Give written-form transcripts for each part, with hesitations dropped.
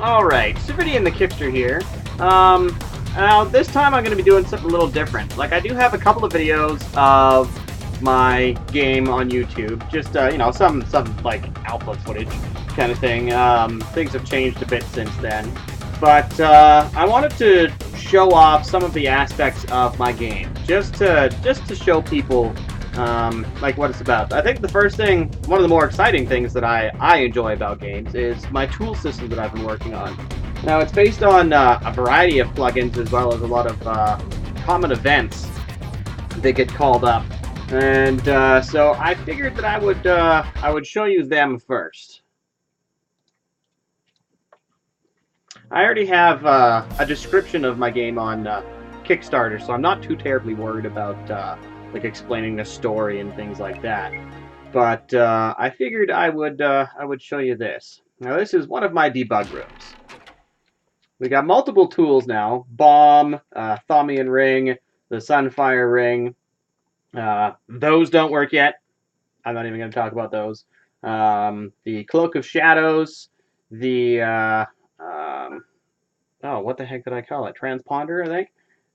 Alright, Servidion the Kipster here. Now this time I'm going to be doing something a little different. Like, I do have a couple of videos of my game on YouTube. Just, some like, alpha footage kind of thing. Things have changed a bit since then. But, I wanted to show off some of the aspects of my game. Just to show people, like, what it's about. I think the first thing, one of the more exciting things that I enjoy about games is my tool system that I've been working on. Now, it's based on a variety of plugins as well as a lot of common events that get called up. And so I figured that I would show you them first. I already have a description of my game on Kickstarter, so I'm not too terribly worried about like explaining the story and things like that. But I figured I would show you this. Now, this is one of my debug rooms. We got multiple tools now: bomb, Thaumian ring, the Sunfire ring. Those don't work yet. I'm not even going to talk about those. The Cloak of Shadows, the oh, what the heck did I call it? Transponder, I think,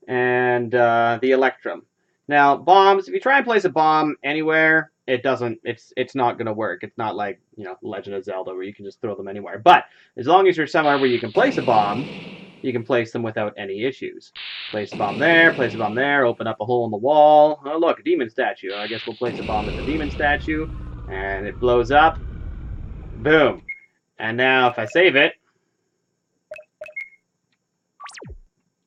and the Electrum. Now, bombs. If you try and place a bomb anywhere, it doesn't. It's not going to work. It's not like, Legend of Zelda where you can just throw them anywhere. But as long as you're somewhere where you can place a bomb, you can place them without any issues. Place a bomb there, place a bomb there, open up a hole in the wall. Oh, look, a demon statue. I guess we'll place a bomb at the demon statue, and it blows up. Boom. And now if I save it,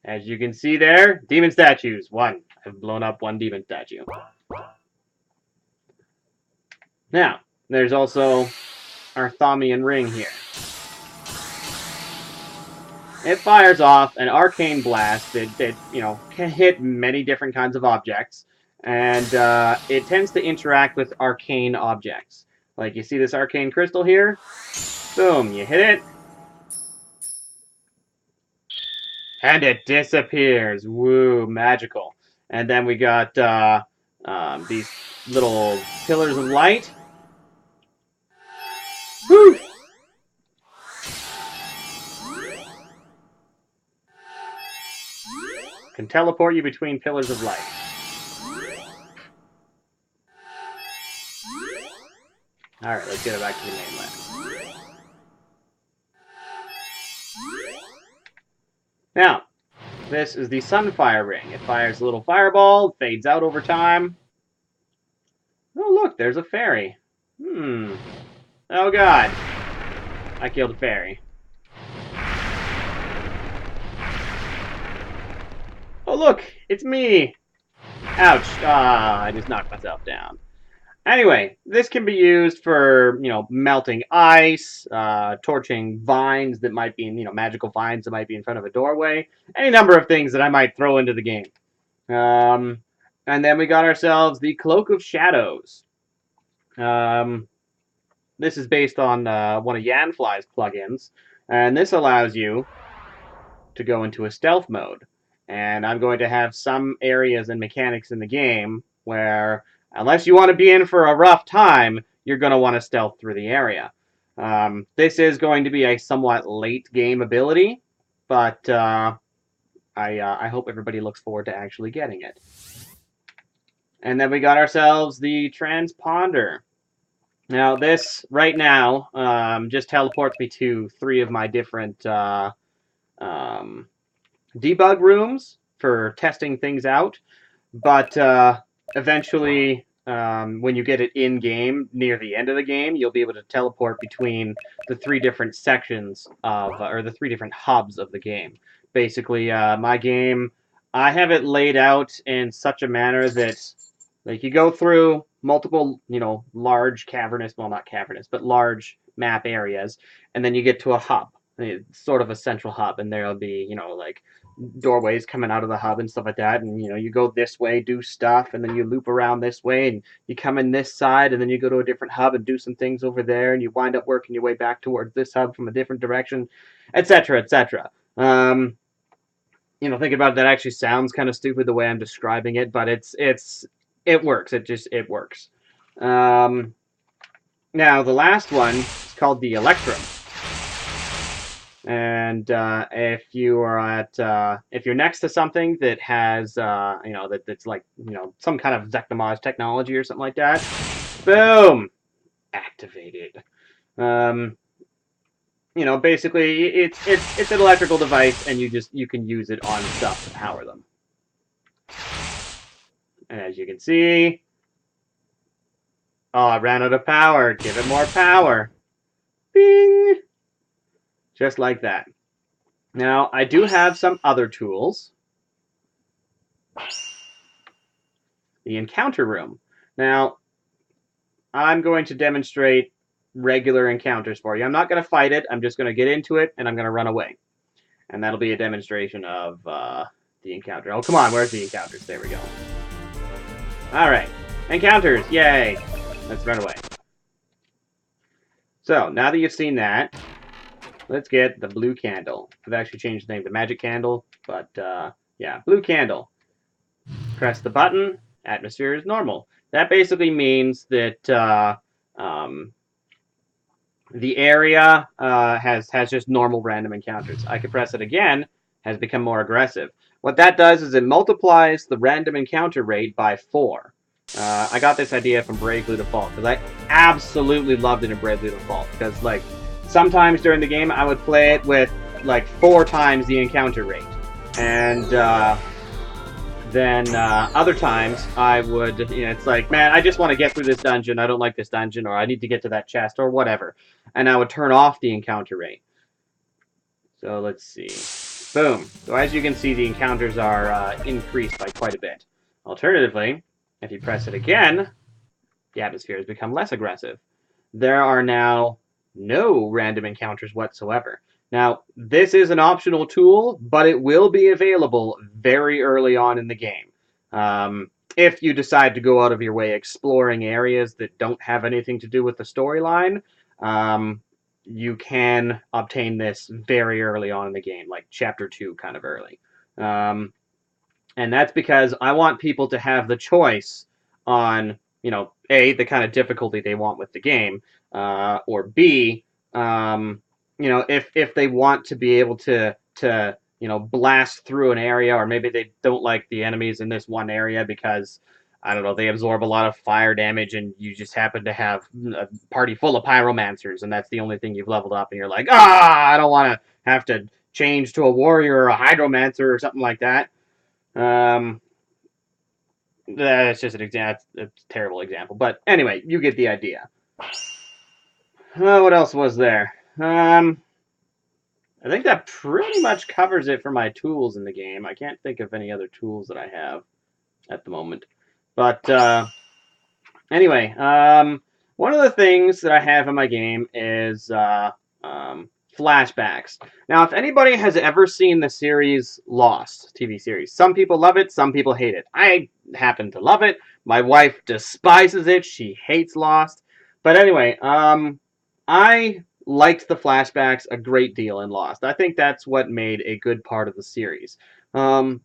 as you can see there, demon statues. One. I've blown up one demon statue. Now, there's also our Thaumian ring here. It fires off an arcane blast that can hit many different kinds of objects, and it tends to interact with arcane objects. Like, you see this arcane crystal here? Boom, you hit it, and it disappears. Woo, magical. And then we got these little pillars of light. Woo! Can teleport you between pillars of light. Alright, let's get it back to the mainland. Now, this is the Sunfire ring. It fires a little fireball, fades out over time. Oh, look, there's a fairy. Oh, God. I killed a fairy. Oh, look, it's me. Ouch. I just knocked myself down. Anyway, this can be used for, melting ice, torching vines that might be, magical vines that might be in front of a doorway. Any number of things that I might throw into the game. And then we got ourselves the Cloak of Shadows. This is based on one of Yanfly's plugins. And this allows you to go into a stealth mode. And I'm going to have some areas and mechanics in the game where, unless you want to be in for a rough time, you're going to want to stealth through the area. This is going to be a somewhat late game ability, but I hope everybody looks forward to actually getting it. And then we got ourselves the Transponder. Now, this, right now, just teleports me to 3 of my different debug rooms for testing things out, but eventually, when you get it in-game, near the end of the game, you'll be able to teleport between the 3 different sections of, or the 3 different hubs of the game. Basically, my game, I have it laid out in such a manner that, like, you go through multiple, large cavernous, well, not cavernous, but large map areas, and then you get to a hub. It's sort of a central hub, and there'll be, like, doorways coming out of the hub and stuff like that, and you go this way, do stuff, and then you loop around this way, and you come in this side, and then you go to a different hub and do some things over there, and you wind up working your way back towards this hub from a different direction, etc., etc. Think about it, that actually sounds kind of stupid the way I'm describing it, but it works. It works. Now the last one is called the Electrum. And if you are if you're next to something that has that's like some kind of Zeknomage technology or something like that, boom, activated. Um, basically it's an electrical device, and you can use it on stuff to power them. And as you can see, oh, I ran out of power. Give it more power. Bing! Just like that. Now, I do have some other tools. The encounter room. Now, I'm going to demonstrate regular encounters for you. I'm not going to fight it. I'm just going to get into it, and I'm going to run away. And that'll be a demonstration of the encounter. Oh, come on. Where's the encounters? There we go. All right. Encounters. Yay. Let's run away. So, now that you've seen that, let's get the blue candle. I've actually changed the name to magic candle, but yeah, blue candle. Press the button. Atmosphere is normal. That basically means that the area has just normal random encounters. I can press it again. Has become more aggressive. What that does is it multiplies the random encounter rate by 4. I got this idea from Bravely Default because I absolutely loved it in Bravely Default because like sometimes during the game I would play it with like 4 times the encounter rate, and then other times I would, it's like, man, I just want to get through this dungeon. I don't like this dungeon, or I need to get to that chest, or whatever. And I would turn off the encounter rate. So let's see. Boom. So as you can see, the encounters are increased by quite a bit. Alternatively, if you press it again, the atmosphere has become less aggressive. There are now no random encounters whatsoever. Now, this is an optional tool, but it will be available very early on in the game. If you decide to go out of your way exploring areas that don't have anything to do with the storyline, you can obtain this very early on in the game, like Chapter 2 kind of early. And that's because I want people to have the choice on, A, the kind of difficulty they want with the game, or B, if they want to be able to blast through an area, or maybe they don't like the enemies in this one area because I don't know, they absorb a lot of fire damage, and you just happen to have a party full of pyromancers, and that's the only thing you've leveled up, and you're like, I don't want to have to change to a warrior or a hydromancer or something like that. That's just an example. It's a terrible example, but anyway, you get the idea. What else was there? I think that pretty much covers it for my tools in the game. I can't think of any other tools that I have at the moment. But anyway, one of the things that I have in my game is flashbacks. Now, if anybody has ever seen the series Lost TV series, some people love it, some people hate it. I happen to love it. My wife despises it. She hates Lost. But anyway, I liked the flashbacks a great deal in Lost. I think that's what made a good part of the series. Although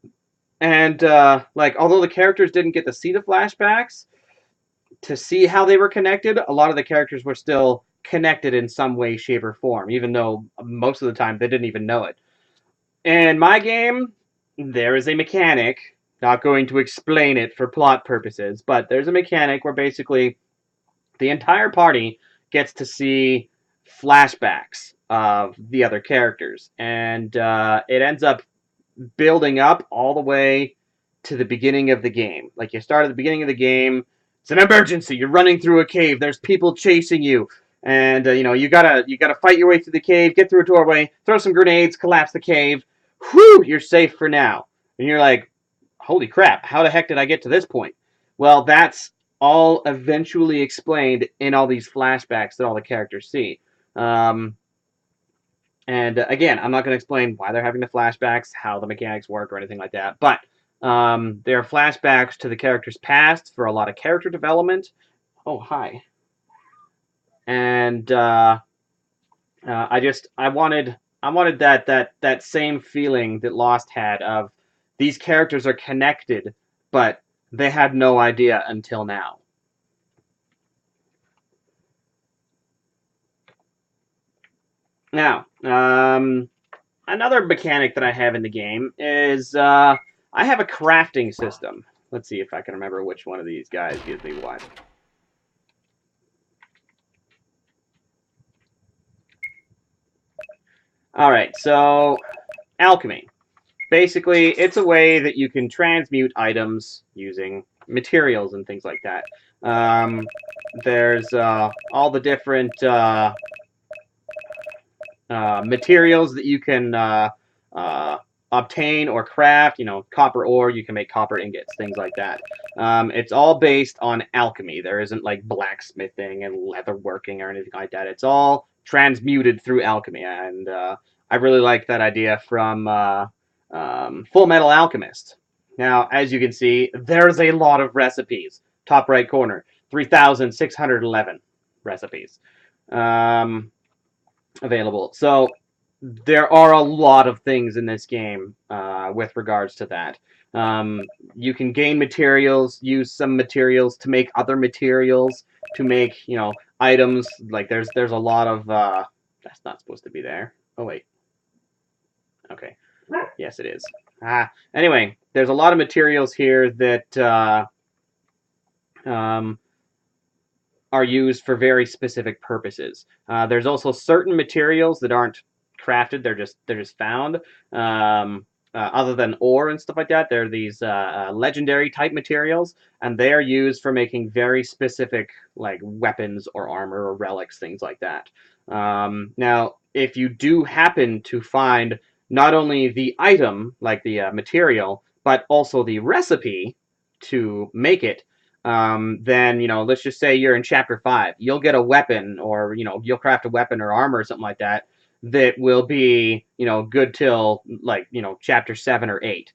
the characters didn't get to see the flashbacks, to see how they were connected, a lot of the characters were still connected in some way, shape, or form, even though most of the time they didn't even know it. In my game, there is a mechanic, not going to explain it for plot purposes, but there's a mechanic where basically the entire party gets to see flashbacks of the other characters, and it ends up building up all the way to the beginning of the game. Like, you start at the beginning of the game, it's an emergency, you're running through a cave, there's people chasing you, and you gotta fight your way through the cave, get through a doorway, throw some grenades, collapse the cave. Whew, you're safe for now. And you're like, holy crap, how the heck did I get to this point? Well, that's all eventually explained in all these flashbacks that all the characters see. And again, I'm not going to explain why they're having the flashbacks, how the mechanics work, or anything like that. But there are flashbacks to the character's past for a lot of character development. Oh, hi. And I wanted that same feeling that Lost had of these characters are connected, but they had no idea until now. Now, another mechanic that I have in the game is I have a crafting system. Let's see if I can remember which one of these guys gives me what. All right, so alchemy. Basically, it's a way that you can transmute items using materials and things like that. There's all the different materials that you can uh, obtain or craft. You know, copper ore, you can make copper ingots, things like that. It's all based on alchemy. There isn't like blacksmithing and leather working or anything like that. It's all transmuted through alchemy, and I really like that idea from Full Metal Alchemist. Now, as you can see, there's a lot of recipes. Top right corner, 3,611 recipes. Um, Available. So there are a lot of things in this game with regards to that. Um, you can gain materials, use some materials to make other materials to make items. Like there's a lot of that's not supposed to be there. Oh wait. Okay. Yes, it is. Anyway, there's a lot of materials here that um, are used for very specific purposes. There's also certain materials that aren't crafted; they're just found. Other than ore and stuff like that, there are these legendary type materials, and they are used for making very specific like weapons or armor or relics, things like that. Now, if you do happen to find not only the item, like the material, but also the recipe to make it, then let's just say you're in chapter 5, you'll get a weapon, or you'll craft a weapon or armor or something like that that will be good till like chapter 7 or 8.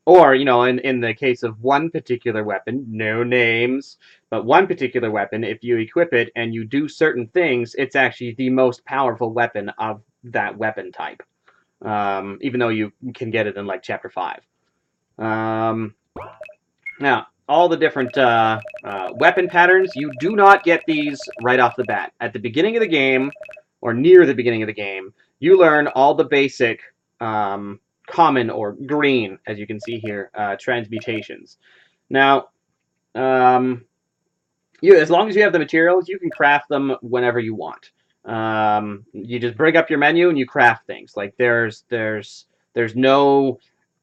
Or in the case of one particular weapon, no names, but one particular weapon, if you equip it and you do certain things, it's actually the most powerful weapon of that weapon type. Even though you can get it in like chapter 5. Now, all the different weapon patterns, you do not get these right off the bat. At the beginning of the game, or near the beginning of the game, you learn all the basic common or green, as you can see here, transmutations. Now, as long as you have the materials, you can craft them whenever you want. You just bring up your menu and you craft things. Like there's no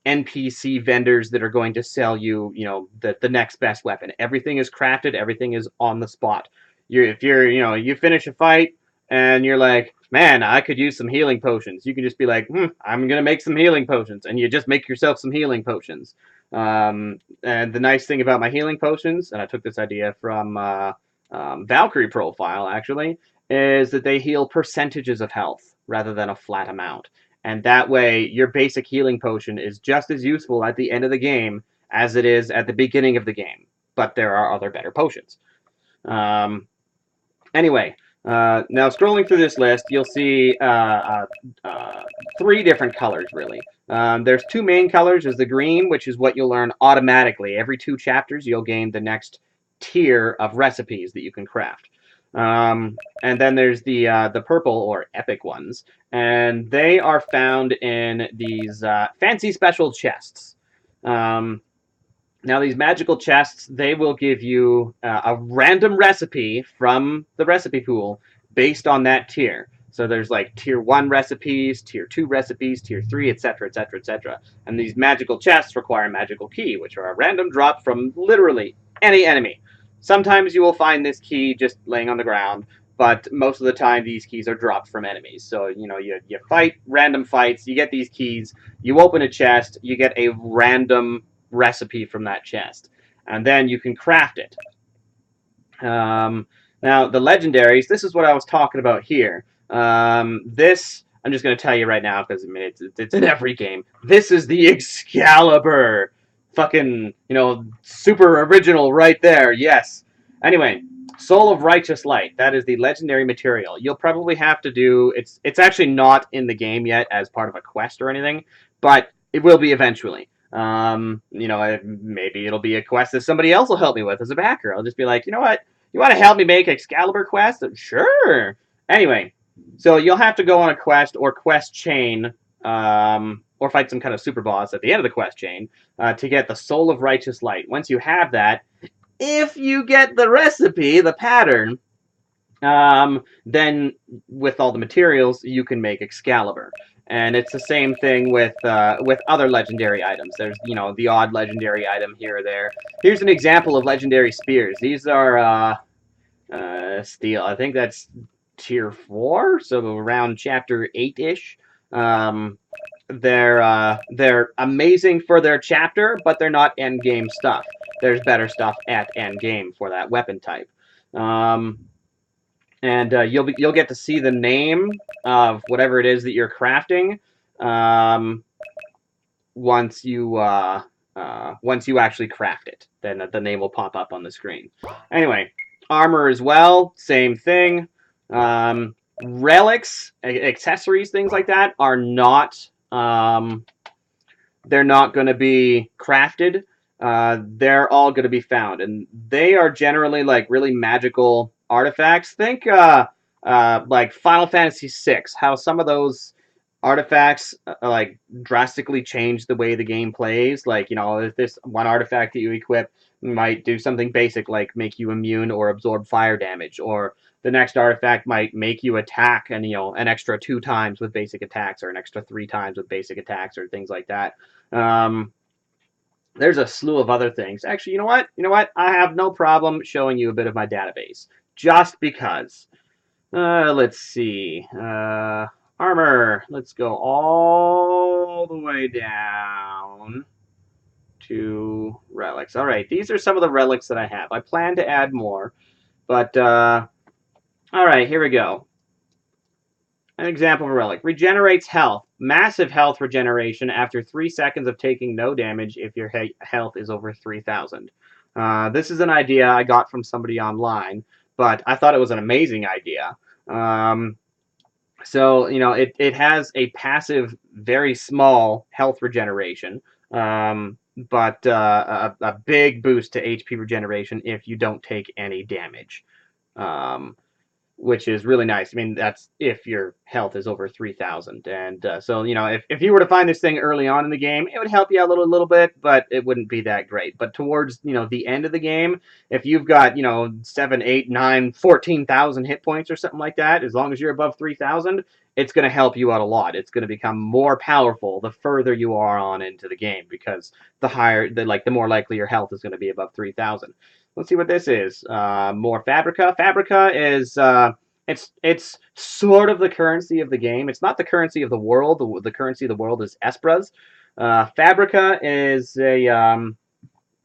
NPC vendors that are going to sell you, the next best weapon. Everything is crafted. Everything is on the spot. If you finish a fight and you're like, man, I could use some healing potions. You can just be like, I'm gonna make some healing potions, and you just make yourself some healing potions. And the nice thing about my healing potions, and I took this idea from Valkyrie Profile actually, is that they heal percentages of health rather than a flat amount. And that way, your basic healing potion is just as useful at the end of the game as it is at the beginning of the game. But there are other better potions. Anyway, now scrolling through this list, you'll see 3 different colors, really. There's 2 main colors. There's the green, which is what you'll learn automatically. Every 2 chapters, you'll gain the next tier of recipes that you can craft. And then there's the purple, or epic ones, and they are found in these fancy special chests. Now, these magical chests, they will give you a random recipe from the recipe pool based on that tier. So there's like tier 1 recipes, tier 2 recipes, tier 3, etc., etc., etc. And these magical chests require a magical key, which are a random drop from literally any enemy. Sometimes you will find this key just laying on the ground, but most of the time these keys are dropped from enemies. So, you fight random fights, you get these keys, you open a chest, you get a random recipe from that chest, and then you can craft it. Now, the legendaries, this is what I was talking about here. This, I'm just going to tell you right now, because it's in every game. This is the Excalibur. Fucking, super original right there, yes. Anyway, Soul of Righteous Light, that is the legendary material. You'll probably have to do, it's actually not in the game yet as part of a quest or anything, but it will be eventually. Maybe it'll be a quest that somebody else will help me with as a backer. I'll just be like, you know what? You want to help me make Excalibur quest? Sure. Anyway, So you'll have to go on a quest or quest chain, or fight some kind of super boss at the end of the quest chain to get the Soul of Righteous Light. Once you have that, if you get the recipe, the pattern, then with all the materials, you can make Excalibur. And it's the same thing with other legendary items. There's the odd legendary item here or there. Here's an example of legendary spears. These are steel. I think that's tier 4, so around chapter 8-ish. Um, they're amazing for their chapter, but they're not end game stuff. There's better stuff at end game for that weapon type. And you'll get to see the name of whatever it is that you're crafting once you actually craft it. Then the name will pop up on the screen. Anyway, armor as well, same thing. Relics, accessories, things like that are not they're not going to be crafted. They're all going to be found, and they are generally like really magical artifacts. Think like Final Fantasy VI, how some of those artifacts like drastically change the way the game plays. Like if this one artifact that you equip might do something basic like make you immune or absorb fire damage, or the next artifact might make you attack and an extra 2 times with basic attacks, or an extra 3 times with basic attacks, or things like that. Um, there's a slew of other things. Actually, you know what? I have no problem showing you a bit of my database, just because. Let's see. Armor. Let's go all the way down to relics. All right, these are some of the relics that I have. I plan to add more, but all right, here we go. An example of a relic. Regenerates health. Massive health regeneration after 3 seconds of taking no damage if your health is over 3,000. This is an idea I got from somebody online, but I thought it was an amazing idea. So, it has a passive, very small health regeneration, but a big boost to HP regeneration if you don't take any damage. Which is really nice. I mean, that's if your health is over 3,000. And so, if you were to find this thing early on in the game, it would help you out a little bit, but it wouldn't be that great. But towards, the end of the game, if you've got, 7, 8, 9, 14,000 hit points or something like that, as long as you're above 3,000, it's going to help you out a lot. It's going to become more powerful the further you are on into the game, because the more likely your health is going to be above 3,000. Let's see what this is. More Fabrica. Fabrica is it's sort of the currency of the game. It's not the currency of the world. The currency of the world is Espras. Fabrica is a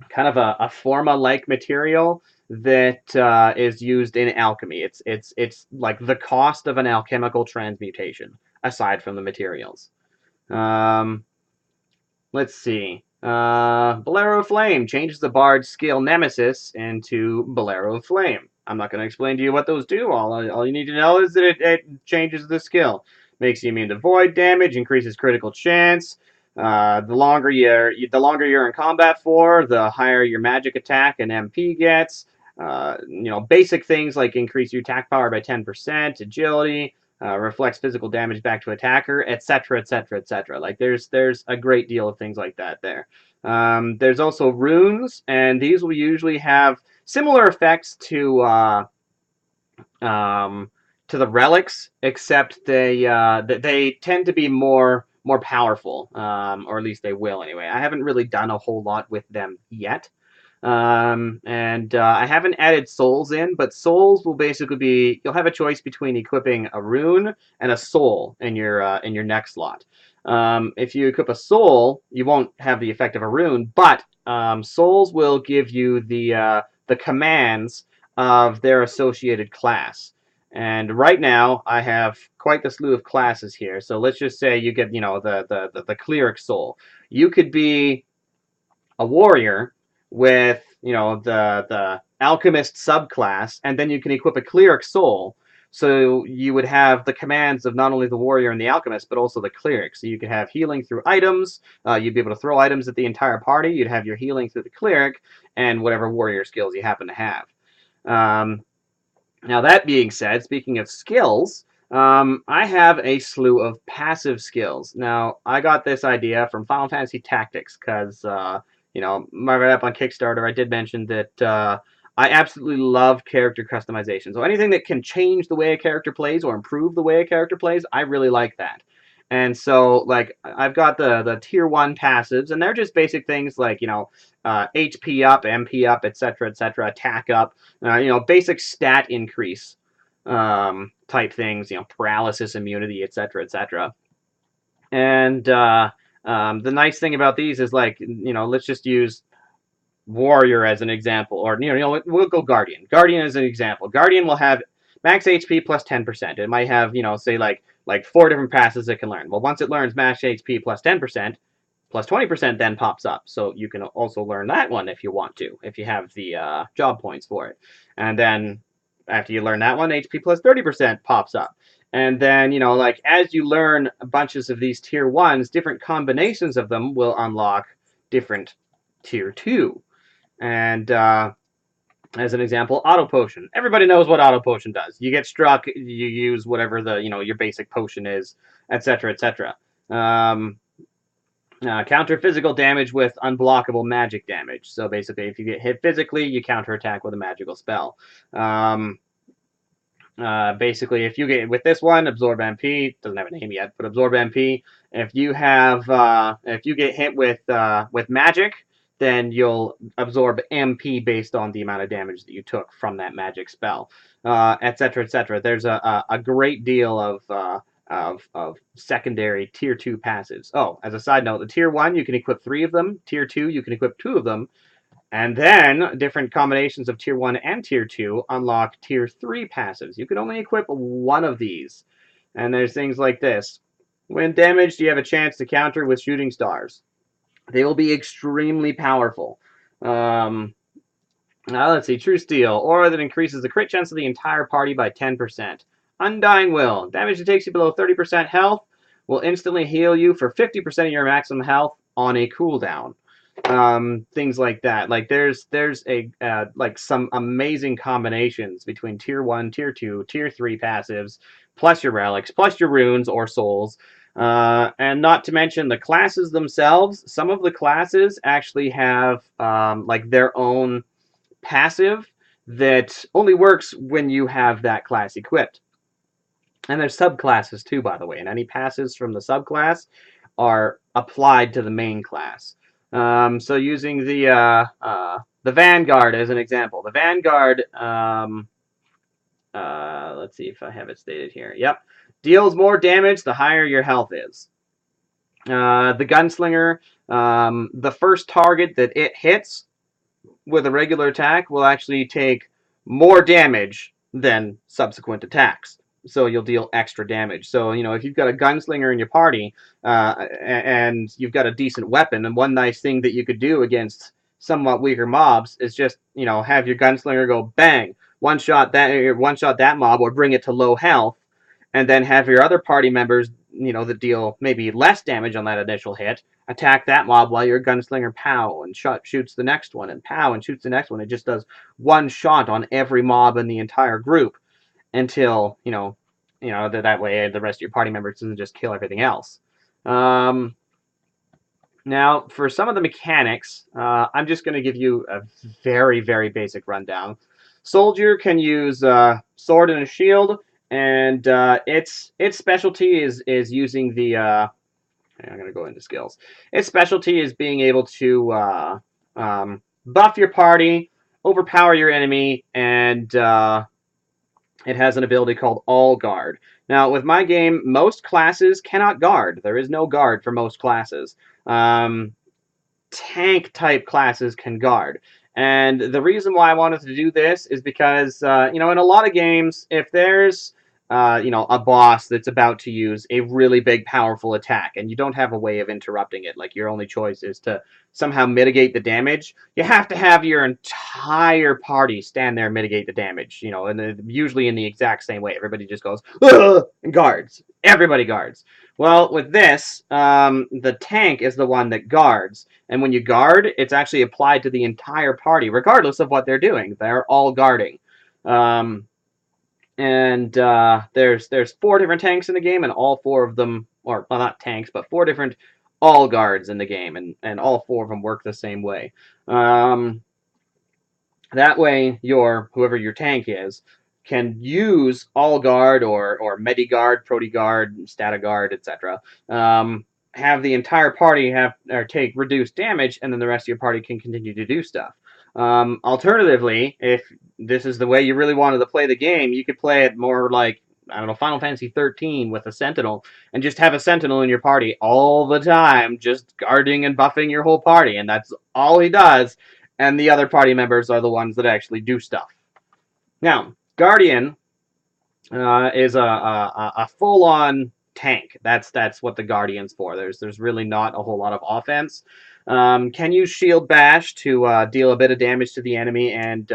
kind of a forma-like material that is used in alchemy. It's like the cost of an alchemical transmutation, aside from the materials. Let's see. Bolero of Flame changes the bard's skill Nemesis into Bolero of Flame. I'm not going to explain to you what those do. All you need to know is that it changes the skill. Makes you immune to void damage, increases critical chance. The longer you're in combat for, the higher your magic attack and MP gets. Basic things like increase your attack power by 10%, agility, reflects physical damage back to attacker, etc., etc., etc. Like there's a great deal of things like that there. There's also runes, and these will usually have similar effects to the relics, except they tend to be more powerful, or at least they will anyway. I haven't really done a whole lot with them yet. And I haven't added souls in, but souls will basically be, you'll have a choice between equipping a rune and a soul in your next slot. If you equip a soul, you won't have the effect of a rune, but souls will give you the commands of their associated class. And right now, I have quite the slew of classes here. So let's just say you get, the cleric soul. You could be a warrior with the alchemist subclass, and then you can equip a cleric soul. So you would have the commands of not only the warrior and the alchemist, but also the cleric. So you could have healing through items. You'd be able to throw items at the entire party. You'd have your healing through the cleric and whatever warrior skills you happen to have. Now that being said, speaking of skills, I have a slew of passive skills. Now, I got this idea from Final Fantasy Tactics because, right up on Kickstarter, I did mention that I absolutely love character customization. So anything that can change the way a character plays or improve the way a character plays, I really like that. And so, like, I've got the tier 1 passives, and they're just basic things like, HP up, MP up, etc., attack up, basic stat increase type things, paralysis, immunity, etc. And the nice thing about these is, like, let's just use warrior as an example, or we'll go guardian. Guardian as an example. Guardian will have max HP plus 10%. It might have, say, like 4 different passes it can learn. Well, once it learns max HP plus 10%, plus 20% then pops up. So you can also learn that one if you want to, if you have the job points for it. And then after you learn that one, HP plus 30% pops up. And then, like, as you learn bunches of these tier 1s, different combinations of them will unlock different tier 2. And as an example, auto potion. Everybody knows what auto potion does. You get struck, you use whatever the, your basic potion is, etc. Counter physical damage with unblockable magic damage. So basically, if you get hit physically, you counterattack with a magical spell. Basically, if you get with this one, absorb MP doesn't have a name yet, but absorb MP. If you get hit with magic, then you'll absorb MP based on the amount of damage that you took from that magic spell, etc. There's a great deal of secondary tier 2 passives. Oh, as a side note, the tier 1 you can equip 3 of them. Tier 2 you can equip 2 of them. And then different combinations of tier 1 and tier 2 unlock tier 3 passives. You can only equip one of these. And there's things like this. When damaged, you have a chance to counter with shooting stars. They will be extremely powerful. Let's see. True Steel. Aura that increases the crit chance of the entire party by 10%. Undying Will. Damage that takes you below 30% health will instantly heal you for 50% of your maximum health on a cooldown. Things like that. Like there's a like some amazing combinations between tier 1, tier 2, tier 3 passives, plus your relics, plus your runes or souls. And not to mention the classes themselves. Some of the classes actually have like their own passive that only works when you have that class equipped. And there's subclasses too, by the way, and any passes from the subclass are applied to the main class. So using the Vanguard as an example, the Vanguard, let's see if I have it stated here. Yep, deals more damage the higher your health is. The Gunslinger, the first target that it hits with a regular attack will actually take more damage than subsequent attacks. So you'll deal extra damage. So, if you've got a gunslinger in your party and you've got a decent weapon, and one nice thing that you could do against somewhat weaker mobs is just, have your gunslinger go bang, one shot that mob or bring it to low health, and then have your other party members, that deal maybe less damage on that initial hit, attack that mob while your gunslinger pow and shoots the next one and pow and shoots the next one. It just does one shot on every mob in the entire group until that way the rest of your party members doesn't just kill everything else. Now, for some of the mechanics, I'm just going to give you a very, very basic rundown. Soldier can use sword and a shield, and its specialty is using the. I'm going to go into skills. Its specialty is being able to buff your party, overpower your enemy, and it has an ability called All Guard. Now, with my game, most classes cannot guard. There is no guard for most classes. Tank-type classes can guard. And the reason why I wanted to do this is because, in a lot of games, if there's, a boss that's about to use a really big, powerful attack, and you don't have a way of interrupting it, like your only choice is to somehow mitigate the damage, you have to have your entire party stand there and mitigate the damage, and usually in the exact same way. Everybody just goes, ugh, and guards. Everybody guards. Well, with this, the tank is the one that guards. And when you guard, it's actually applied to the entire party, regardless of what they're doing. They're all guarding. And there's 4 different tanks in the game, and all 4 of them, or well, not tanks, but 4 different all guards in the game, and all 4 of them work the same way. Um, that way, whoever your tank is can use all guard or medi guard, proti guard, stata guard, etc. Have the entire party have or take reduced damage, and then the rest of your party can continue to do stuff. Alternatively, if this is the way you really wanted to play the game, you could play it more like, I don't know, Final Fantasy 13 with a Sentinel, and just have a Sentinel in your party all the time, just guarding and buffing your whole party, and that's all he does, and the other party members are the ones that actually do stuff. Now, Guardian is a full-on tank. That's what the Guardian's for. There's really not a whole lot of offense. Can use Shield Bash to deal a bit of damage to the enemy and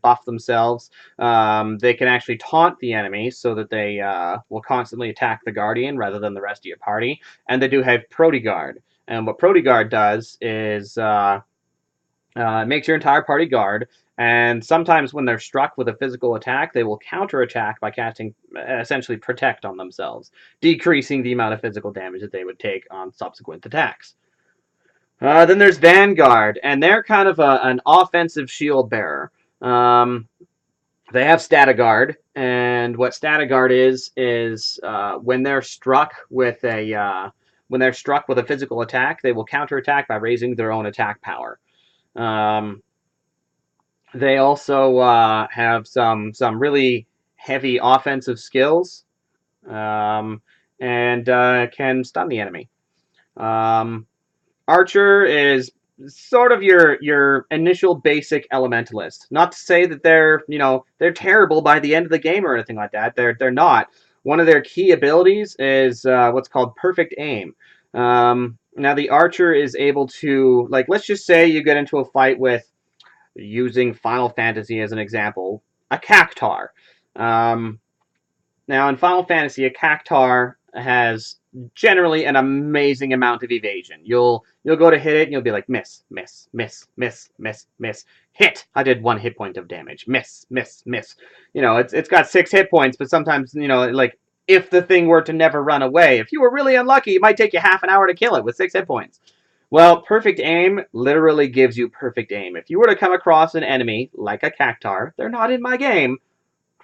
buff themselves. They can actually taunt the enemy so that they will constantly attack the Guardian rather than the rest of your party. And they do have Proteguard. And what Proteguard does is it makes your entire party guard, and sometimes when they're struck with a physical attack, they will counterattack by casting essentially Protect on themselves, decreasing the amount of physical damage that they would take on subsequent attacks. Then there's Vanguard, and they're kind of an offensive shield bearer. They have Stataguard, and what Stataguard is when they're struck with a physical attack, they will counterattack by raising their own attack power. They also have some really heavy offensive skills, and can stun the enemy. Archer is sort of your initial basic elementalist. Not to say that they're terrible by the end of the game or anything like that. They're not. One of their key abilities is what's called perfect aim. Now the archer is able to, like, let's just say you get into a fight with, using Final Fantasy as an example, a Cactuar. Now in Final Fantasy, a Cactuar has generally an amazing amount of evasion. You'll go to hit it and you'll be like, miss, miss, miss, miss, miss, miss, hit. I did 1 hit point of damage. Miss, miss, miss. It's got 6 hit points, but sometimes, like, if the thing were to never run away, if you were really unlucky, it might take you half an hour to kill it with 6 hit points. Well, perfect aim literally gives you perfect aim. If you were to come across an enemy like a Cactuar, they're not in my game,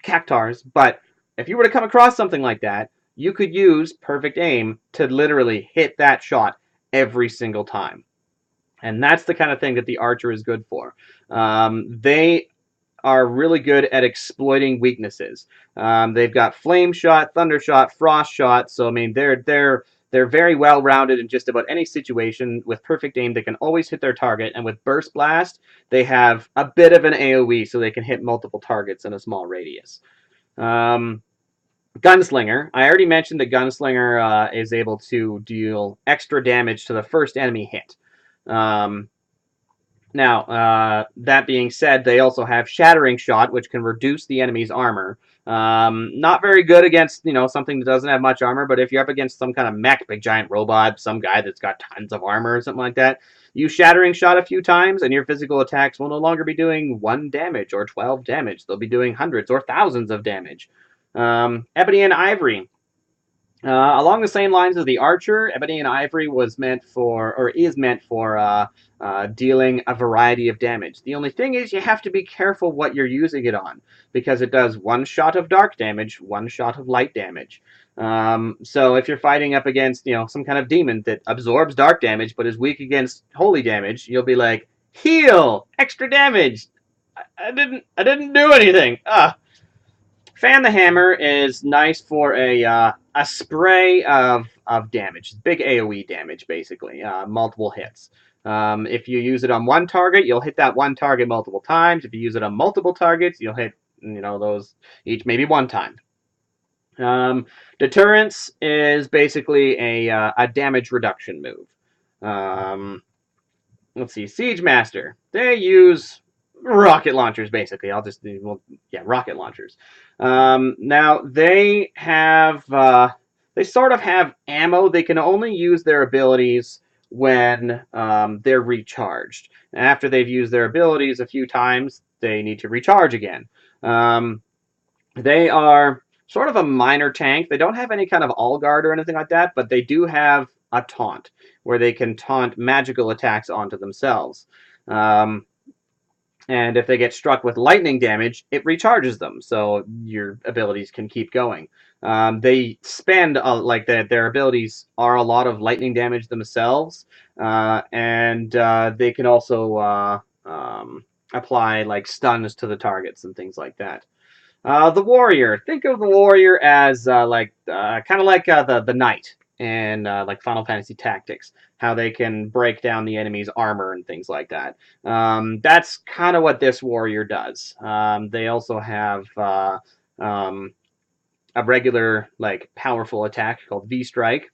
Cactuars, but if you were to come across something like that, you could use perfect aim to literally hit that shot every single time. And that's the kind of thing that the archer is good for. They are really good at exploiting weaknesses. They've got flame shot, thunder shot, frost shot. So I mean, they're very well rounded in just about any situation. With perfect aim, they can always hit their target, and with burst blast, they have a bit of an AOE, so they can hit multiple targets in a small radius. Gunslinger. I already mentioned that Gunslinger is able to deal extra damage to the first enemy hit. Now, that being said, they also have Shattering Shot, which can reduce the enemy's armor. Not very good against, something that doesn't have much armor, but if you're up against some kind of mech, big giant robot, some guy that's got tons of armor or something like that, use Shattering Shot a few times, and your physical attacks will no longer be doing 1 damage or 12 damage. They'll be doing hundreds or thousands of damage. Ebony and Ivory. Along the same lines as the Archer, Ebony and Ivory is meant for dealing a variety of damage. The only thing is you have to be careful what you're using it on, because it does 1 shot of dark damage, 1 shot of light damage. So if you're fighting up against, some kind of demon that absorbs dark damage but is weak against holy damage, you'll be like, heal! Extra damage! I didn't do anything! Fan the Hammer is nice for a spray of damage. Big AoE damage, basically. Multiple hits. If you use it on 1 target, you'll hit that 1 target multiple times. If you use it on multiple targets, you'll hit, those each maybe 1 time. Deterrence is basically a damage reduction move. Let's see. Siege Master. They use rocket launchers, basically. Rocket launchers. Now, they sort of have ammo. They can only use their abilities when they're recharged. After they've used their abilities a few times, they need to recharge again. They are sort of a minor tank. They don't have any kind of all guard or anything like that, but they do have a taunt where they can taunt magical attacks onto themselves. Um, and if they get struck with lightning damage, it recharges them, so your abilities can keep going. They spend like their abilities are a lot of lightning damage themselves, and they can also apply like stuns to the targets and things like that. The warrior. Think of the warrior as kind of like the knight in like Final Fantasy Tactics. How they can break down the enemy's armor and things like that. That's kind of what this warrior does. They also have um, a regular like powerful attack called V Strike,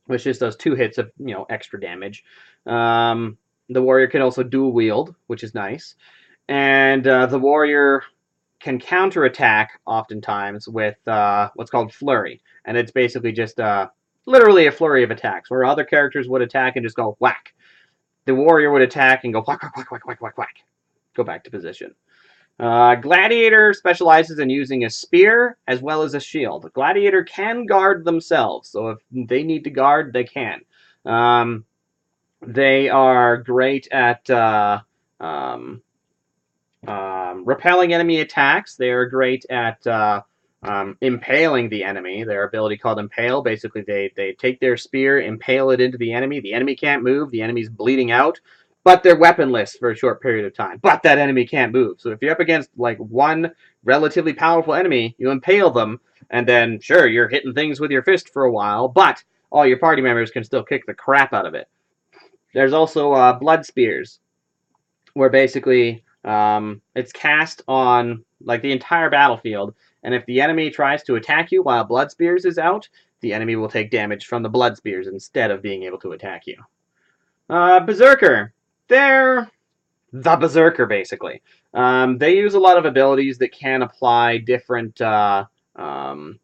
which just does 2 hits of extra damage. Um, the warrior can also dual wield, which is nice, and the warrior can counterattack oftentimes with what's called flurry, and it's basically just literally a flurry of attacks where other characters would attack and just go whack. The warrior would attack and go whack whack whack whack whack whack whack, go back to position. Gladiator specializes in using a spear as well as a shield. Gladiator can guard themselves, so if they need to guard, they can. Um, they are great at repelling enemy attacks. They are great at impaling the enemy. Their ability called Impale. Basically, they take their spear, impale it into the enemy. The enemy can't move. The enemy's bleeding out, but they're weaponless for a short period of time. But that enemy can't move. So if you're up against like one relatively powerful enemy, you impale them, and then sure, you're hitting things with your fist for a while, but all your party members can still kick the crap out of it. There's also blood spears, where basically it's cast on like the entire battlefield, and if the enemy tries to attack you while Blood Spears is out, the enemy will take damage from the Blood Spears instead of being able to attack you. Berserker. They're the Berserker, basically. They use a lot of abilities that can apply different um,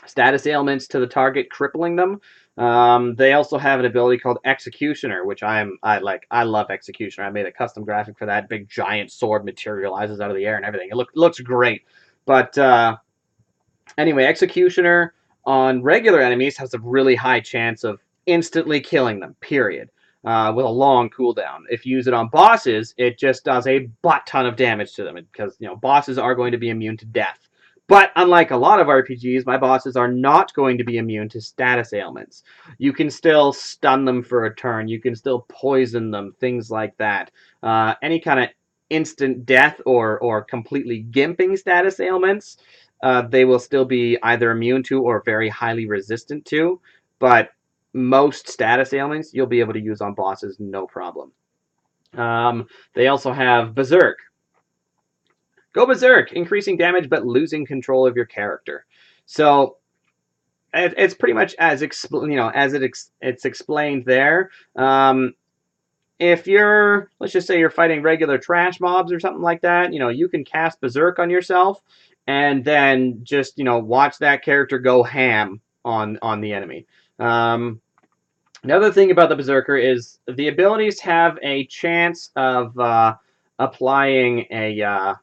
status ailments to the target, crippling them. They also have an ability called Executioner, which I like. I love Executioner. I made a custom graphic for that. Big giant sword materializes out of the air and everything. It looks great. But anyway, Executioner on regular enemies has a really high chance of instantly killing them. Period. With a long cooldown. If you use it on bosses, it just does a butt ton of damage to them because bosses are going to be immune to death. But unlike a lot of RPGs, my bosses are not going to be immune to status ailments. You can still stun them for a turn. You can still poison them, things like that. Any kind of instant death or completely gimping status ailments, they will still be either immune to or very highly resistant to. But most status ailments you'll be able to use on bosses, no problem. They also have Berserk. Go Berserk, increasing damage but losing control of your character. So it's pretty much as it's explained there. If you're, let's just say you're fighting regular trash mobs or something like that, you can cast Berserk on yourself and then just watch that character go ham on the enemy. Another thing about the Berserker is the abilities have a chance of applying a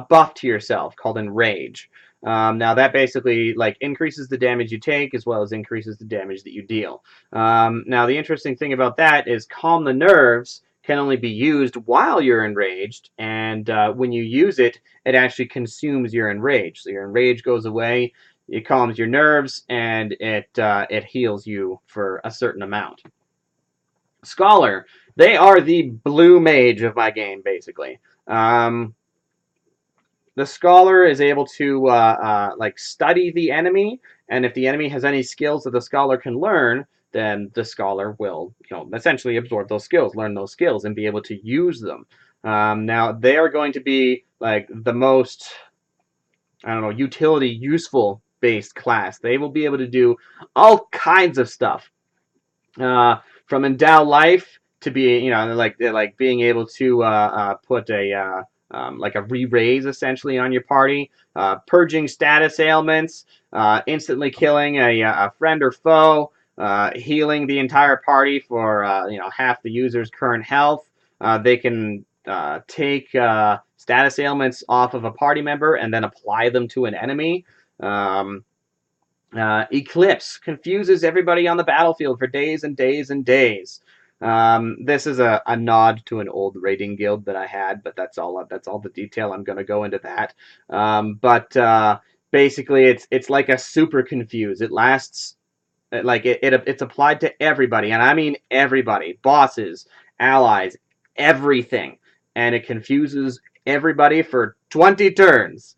buff to yourself called Enrage. Now that basically like increases the damage you take as well as increases the damage that you deal. Now the interesting thing about that is Calm the Nerves can only be used while you're enraged, and when you use it, it actually consumes your enrage. So your enrage goes away, it calms your nerves, and it heals you for a certain amount. Scholar, they are the blue mage of my game, basically. The scholar is able to like study the enemy, and if the enemy has any skills that the scholar can learn, then the scholar will essentially absorb those skills, learn those skills, and be able to use them. Now they are going to be like the most, I don't know, utility useful based class. They will be able to do all kinds of stuff, from endow life to be like being able to put a like a re-raise essentially on your party, purging status ailments, instantly killing a friend or foe, healing the entire party for half the user's current health. They can take status ailments off of a party member and then apply them to an enemy. Eclipse confuses everybody on the battlefield for days and days and days. This is a nod to an old raiding guild that I had, but that's all the detail I'm going to go into that. Basically, it's like a super confuse. It lasts it's applied to everybody, and I mean everybody, bosses, allies, everything, and it confuses everybody for 20 turns.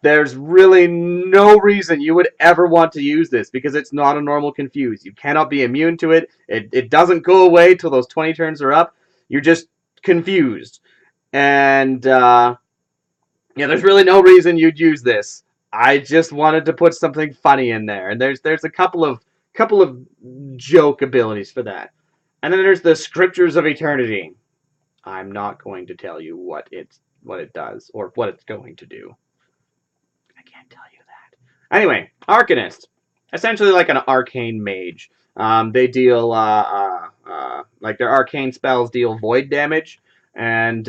There's really no reason you would ever want to use this because it's not a normal confuse. You cannot be immune to it. It doesn't go away till those 20 turns are up. You're just confused. And there's really no reason you'd use this. I just wanted to put something funny in there. And there's a couple of joke abilities for that. And then there's the Scriptures of Eternity. I'm not going to tell you what it does or what it's going to do. I can't tell you that. Anyway, Arcanist. Essentially like an arcane mage. They deal, like their arcane spells deal void damage. And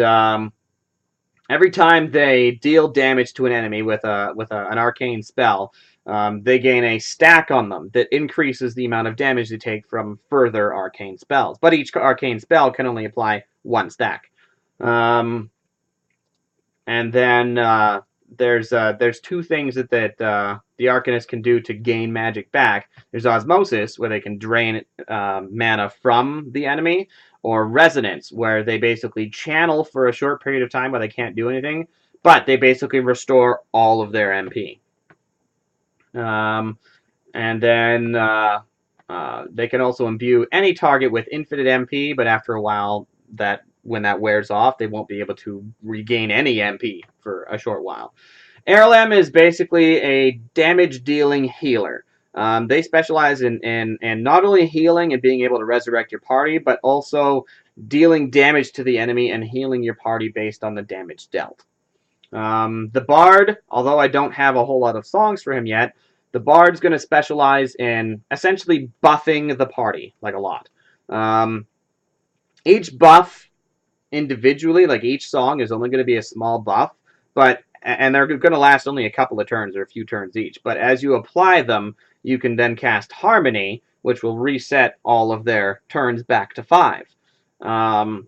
every time they deal damage to an enemy with an arcane spell, they gain a stack on them that increases the amount of damage they take from further arcane spells. But each arcane spell can only apply one stack. And then there's two things that the Arcanist can do to gain magic back. There's Osmosis, where they can drain mana from the enemy, or Resonance, where they basically channel for a short period of time where they can't do anything, but they basically restore all of their MP. And then they can also imbue any target with infinite MP, but after a while, when that wears off, they won't be able to regain any MP for a short while. Erlem is basically a damage-dealing healer. They specialize in not only healing and being able to resurrect your party, but also dealing damage to the enemy and healing your party based on the damage dealt. The Bard, although I don't have a whole lot of songs for him yet, the Bard's going to specialize in essentially buffing the party, like a lot. Each buff individually, like each song, is only going to be a small buff, and they're going to last only a couple of turns or a few turns each. But as you apply them, you can then cast Harmony, which will reset all of their turns back to 5. And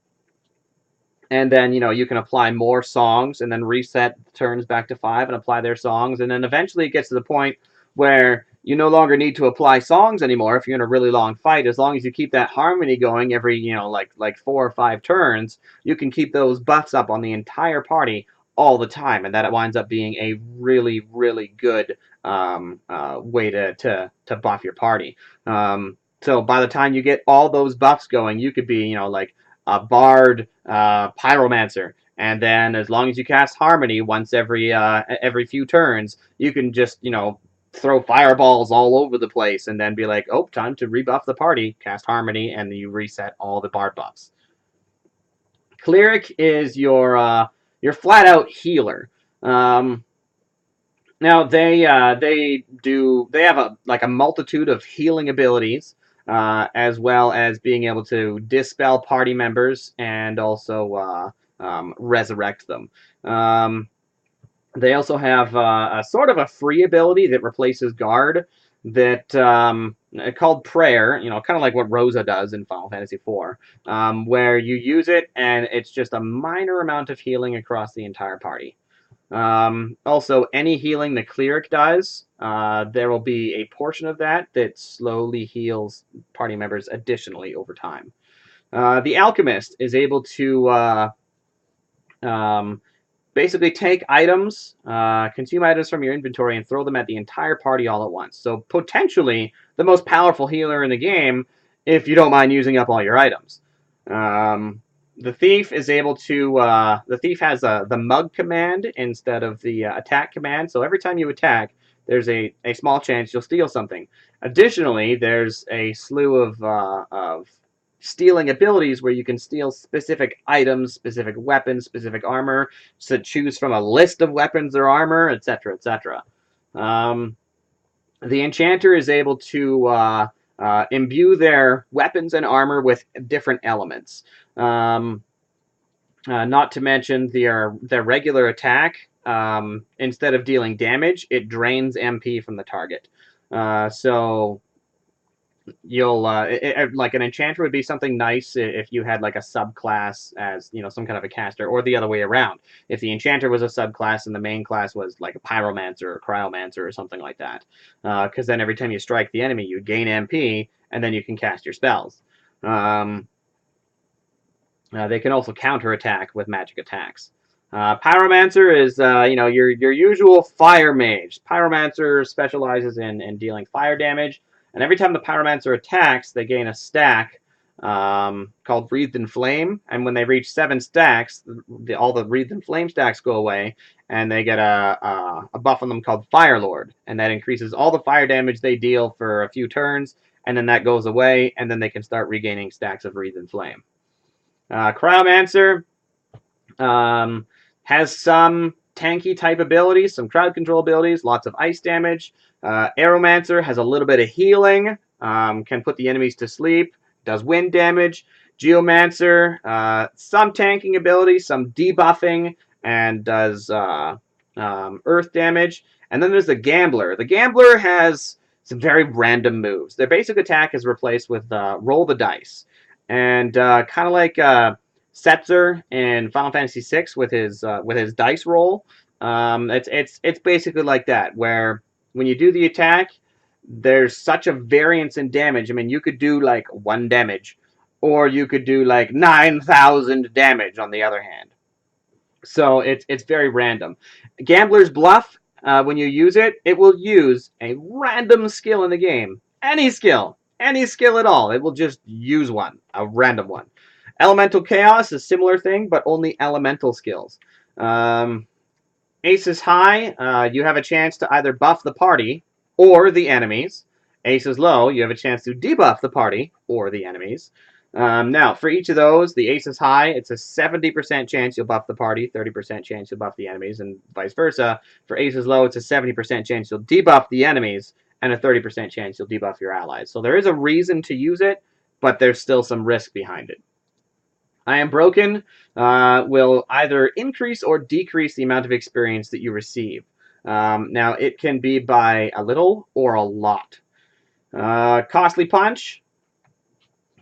then, you can apply more songs and then reset turns back to 5 and apply their songs. And then eventually it gets to the point where you no longer need to apply songs anymore if you're in a really long fight. As long as you keep that harmony going every, like 4 or 5 turns, you can keep those buffs up on the entire party all the time. And that winds up being a really, really good way to buff your party. So by the time you get all those buffs going, you could be, like a Bard Pyromancer. And then as long as you cast Harmony once every few turns, you can just, throw fireballs all over the place and then be like, oh, time to rebuff the party, cast Harmony, and you reset all the Bard buffs. Cleric is your flat-out healer. Now they have a multitude of healing abilities, as well as being able to dispel party members and also resurrect them. They also have a sort of a free ability that replaces Guard that called Prayer, kind of like what Rosa does in Final Fantasy IV, where you use it and it's just a minor amount of healing across the entire party. Also, any healing the Cleric does, there will be a portion of that slowly heals party members additionally over time. The Alchemist is able to basically take items, consume items from your inventory, and throw them at the entire party all at once. So potentially the most powerful healer in the game if you don't mind using up all your items. The Thief is able to... the Thief has the Mug command instead of the attack command, so every time you attack, there's a small chance you'll steal something. Additionally, there's a slew of stealing abilities where you can steal specific items, specific weapons, specific armor, so choose from a list of weapons or armor, etc., etc. The Enchanter is able to imbue their weapons and armor with different elements. Not to mention their regular attack. Instead of dealing damage, it drains MP from the target. So you'll like an enchanter would be something nice if you had like a subclass as some kind of a caster, or the other way around. If the enchanter was a subclass and the main class was like a pyromancer or cryomancer or something like that, because then every time you strike the enemy, you gain MP and then you can cast your spells. They can also counterattack with magic attacks. Pyromancer is your usual fire mage. Pyromancer specializes in dealing fire damage, and every time the Pyromancer attacks, they gain a stack called Wreathed in Flame. And when they reach 7 stacks, all the Wreathed in Flame stacks go away, and they get a buff on them called Fire Lord, and that increases all the fire damage they deal for a few turns, and then that goes away, and then they can start regaining stacks of Wreathed in Flame. Cryomancer has some tanky type abilities, some crowd control abilities, lots of ice damage. Aeromancer has a little bit of healing, can put the enemies to sleep, does wind damage. Geomancer, some tanking ability, some debuffing, and does earth damage. And then there's the Gambler. The Gambler has some very random moves. Their basic attack is replaced with roll the dice. And kind of like Setzer in Final Fantasy VI with his dice roll. It's basically like that, where when you do the attack, there's such a variance in damage. I mean, you could do like 1 damage, or you could do like 9,000 damage on the other hand. So it's very random. Gambler's Bluff, when you use it, it will use a random skill in the game. Any skill at all. It will just use one, a random one. Elemental Chaos is a similar thing, but only elemental skills. Ace is High, you have a chance to either buff the party or the enemies. Ace is Low, you have a chance to debuff the party or the enemies. Now, for each of those, the Ace is High, it's a 70% chance you'll buff the party, 30% chance you'll buff the enemies, and vice versa. For Ace is Low, it's a 70% chance you'll debuff the enemies, and a 30% chance you'll debuff your allies. So there is a reason to use it, but there's still some risk behind it. I Am Broken will either increase or decrease the amount of experience that you receive. Now, it can be by a little or a lot. Costly Punch.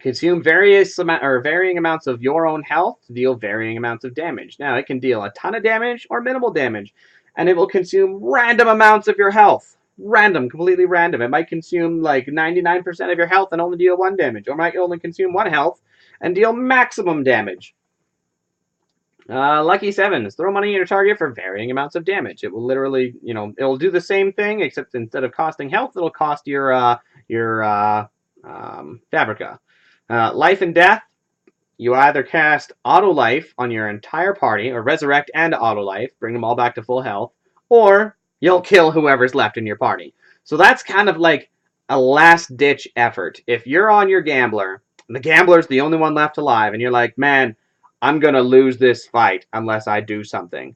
Consume varying amounts of your own health to deal varying amounts of damage. Now, it can deal a ton of damage or minimal damage, and it will consume random amounts of your health. Random, completely random. It might consume like 99% of your health and only deal 1 damage, or it might only consume 1 health and deal maximum damage. Lucky Sevens. Throw money at your target for varying amounts of damage. It will literally, it will do the same thing, except instead of costing health, it'll cost your Fabrica. Life and Death. You either cast Auto Life on your entire party, or Resurrect and Auto Life, bring them all back to full health, or you'll kill whoever's left in your party. So that's kind of like a last-ditch effort. If you're on your Gambler, and the Gambler's the only one left alive, and you're like, man, I'm going to lose this fight unless I do something.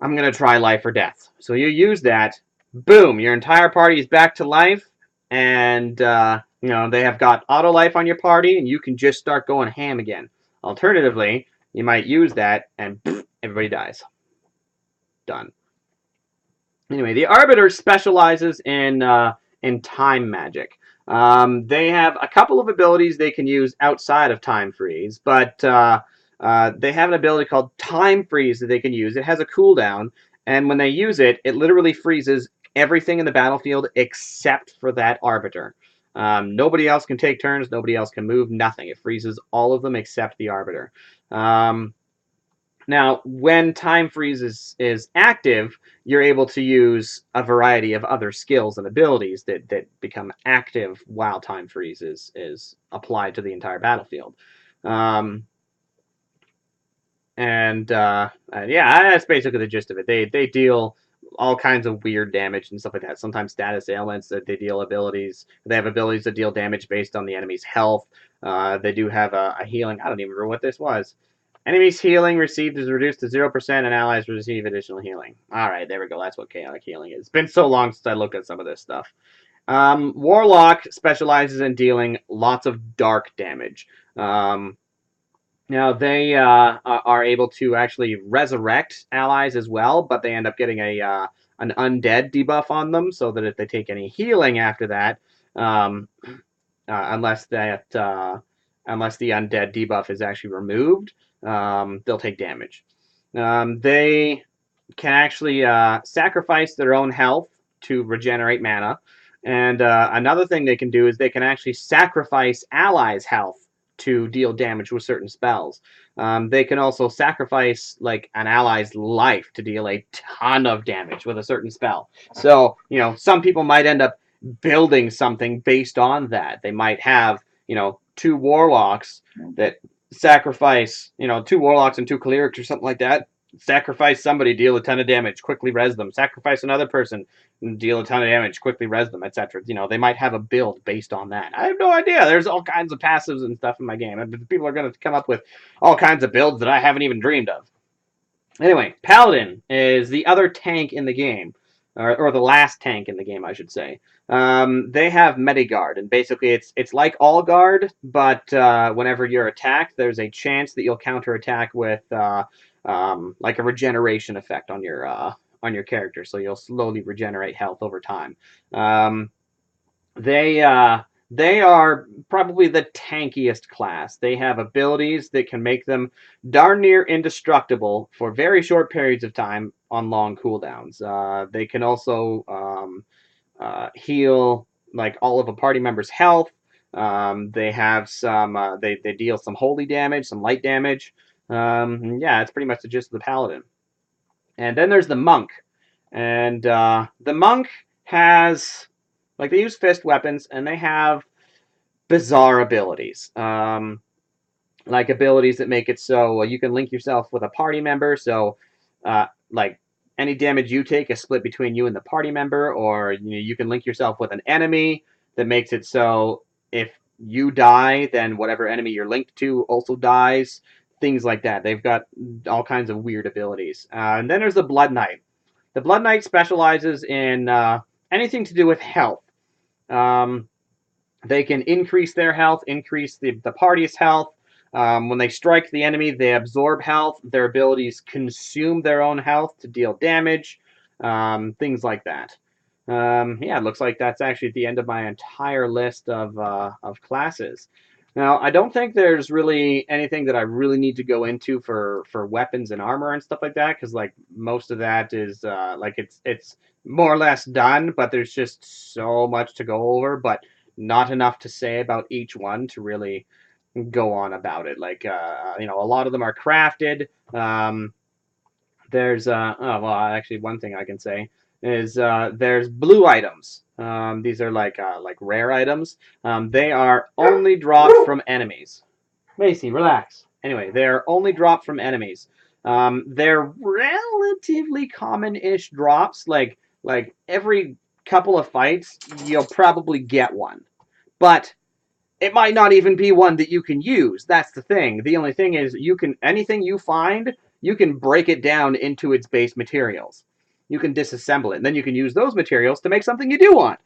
I'm going to try Life or Death. So you use that, boom, your entire party is back to life, and they have got auto life on your party, and you can just start going ham again. Alternatively, you might use that, and everybody dies. Done. Anyway, the Arbiter specializes in time magic. They have a couple of abilities they can use outside of Time Freeze, but they have an ability called Time Freeze that they can use. It has a cooldown, and when they use it, it literally freezes everything in the battlefield except for that Arbiter. Nobody else can take turns, nobody else can move, nothing. It freezes all of them except the Arbiter. Now, when Time Freeze is active, you're able to use a variety of other skills and abilities that become active while Time Freeze is applied to the entire battlefield. And yeah, that's basically the gist of it. They deal all kinds of weird damage and stuff like that. Sometimes status ailments that they deal abilities. They have abilities that deal damage based on the enemy's health. They do have a healing. I don't even remember what this was. Enemies' healing received is reduced to 0%, and allies receive additional healing. Alright, there we go. That's what chaotic healing is. It's been so long since I looked at some of this stuff. Warlock specializes in dealing lots of dark damage. Now they are able to actually resurrect allies as well, but they end up getting a an undead debuff on them, so that if they take any healing after that, um, unless unless the undead debuff is actually removed, they'll take damage. They can actually sacrifice their own health to regenerate mana. And another thing they can do is they can actually sacrifice allies' health to deal damage with certain spells. They can also sacrifice like an ally's life to deal a ton of damage with a certain spell. So, some people might end up building something based on that. They might have, two warlocks that sacrifice, two warlocks and two clerics or something like that. Sacrifice somebody, deal a ton of damage, quickly res them. Sacrifice another person, deal a ton of damage, quickly res them, etc. They might have a build based on that. I have no idea. There's all kinds of passives and stuff in my game. People are going to come up with all kinds of builds that I haven't even dreamed of. Anyway, Paladin is the other tank in the game, or the last tank in the game, I should say. They have Mediguard, and basically it's like All Guard, but whenever you're attacked, there's a chance that you'll counterattack with like a regeneration effect on your character, so you'll slowly regenerate health over time. They they are probably the tankiest class. They have abilities that can make them darn near indestructible for very short periods of time on long cooldowns. They can also heal like all of a party member's health. They have some. They deal some holy damage, some light damage. Yeah, it's pretty much the gist of the paladin. And then there's the monk, and the monk has like they use fist weapons, and they have bizarre abilities. Like abilities that make it so you can link yourself with a party member. So, like any damage you take is split between you and the party member, or you can link yourself with an enemy that makes it so if you die, then whatever enemy you're linked to also dies. Things like that. They've got all kinds of weird abilities. And then there's the Blood Knight. The Blood Knight specializes in anything to do with health. Um, they can increase their health, increase the party's health. When they strike the enemy, they absorb health. Their abilities consume their own health to deal damage, things like that. Yeah, it looks like that's actually at the end of my entire list of classes. Now, I don't think there's really anything that I really need to go into for weapons and armor and stuff like that, because like most of that is like it's more or less done, but there's just so much to go over, but not enough to say about each one to really go on about it. Like a lot of them are crafted. There's oh well, actually one thing I can say is there's blue items. These are like rare items. They are only dropped from enemies. Macy, relax. Anyway, they're only dropped from enemies. They're relatively common-ish drops. Like every couple of fights, you'll probably get one, but it might not even be one that you can use. That's the thing. The only thing is anything you find, you can break it down into its base materials. You can disassemble it, and then you can use those materials to make something you do want.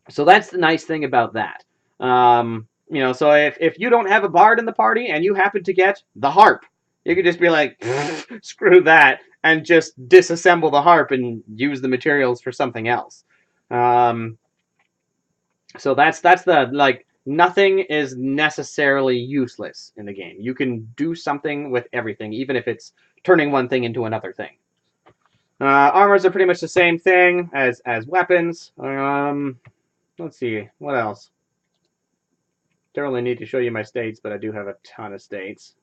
So that's the nice thing about that. So if you don't have a bard in the party and you happen to get the harp, you could just be like, screw that, and just disassemble the harp and use the materials for something else. So that's the like nothing is necessarily useless in the game. You can do something with everything, even if it's turning one thing into another thing. Armors are pretty much the same thing as weapons. Let's see, what else? Don't really need to show you my states, but I do have a ton of states.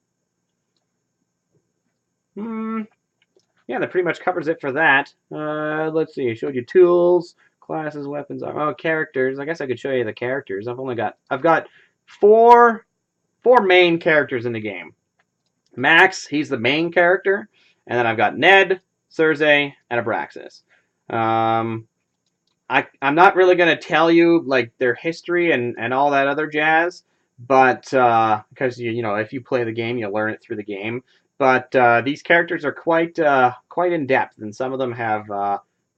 Yeah, that pretty much covers it for that. Let's see, I showed you tools, classes, weapons, characters. I guess I could show you the characters. I've got four main characters in the game. Max, he's the main character, and then I've got Ned, Cersei, and Abraxas. I'm not really going to tell you like their history and all that other jazz, but because if you play the game, you'll learn it through the game. But these characters are quite in depth, and some of them have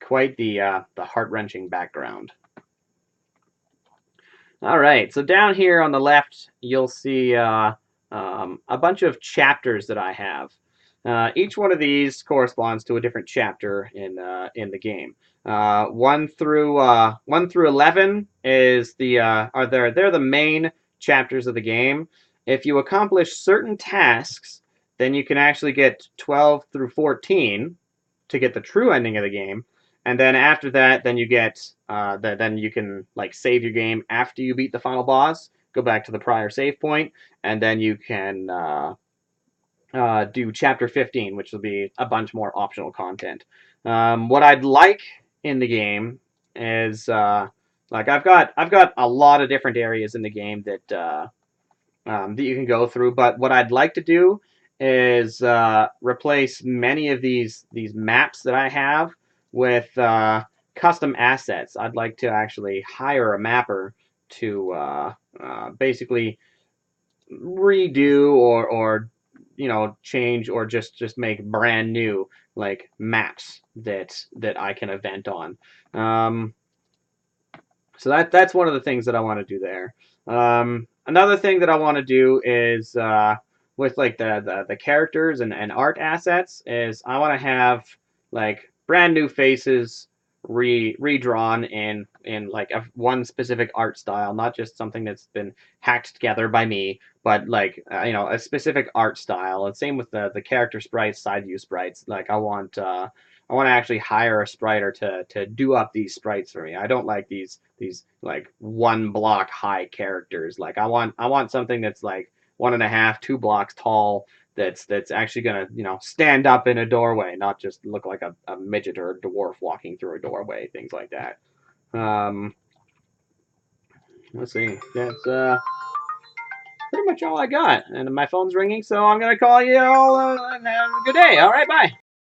quite the heart-wrenching background. All right, so down here on the left, you'll see a bunch of chapters that I have. Each one of these corresponds to a different chapter in the game. 1 through 11 is they're the main chapters of the game. If you accomplish certain tasks, then you can actually get 12 through 14 to get the true ending of the game. And then after that, then you get then you can like save your game after you beat the final boss, go back to the prior save point, and then you can do chapter 15, which will be a bunch more optional content. What I'd like in the game is like I've got a lot of different areas in the game that you can go through. But what I'd like to do is replace many of these maps that I have with custom assets. I'd like to actually hire a mapper to basically redo or change or just make brand new like maps that I can event on. Um, so that's one of the things that I want to do there. Another thing that I want to do is with like the characters and art assets is I want to have like brand new faces redrawn in like one specific art style, not just something that's been hacked together by me, but like a specific art style. And same with the character sprites, side view sprites. Like I want to actually hire a spriter to do up these sprites for me. I don't like these like 1 block high characters. Like I want something that's like 1.5, 2 blocks tall. That's actually gonna stand up in a doorway, not just look like a midget or a dwarf walking through a doorway. Things like that. Um, let's see. That's pretty much all I got. And my phone's ringing, so I'm gonna call you all and have a good day. All right, bye.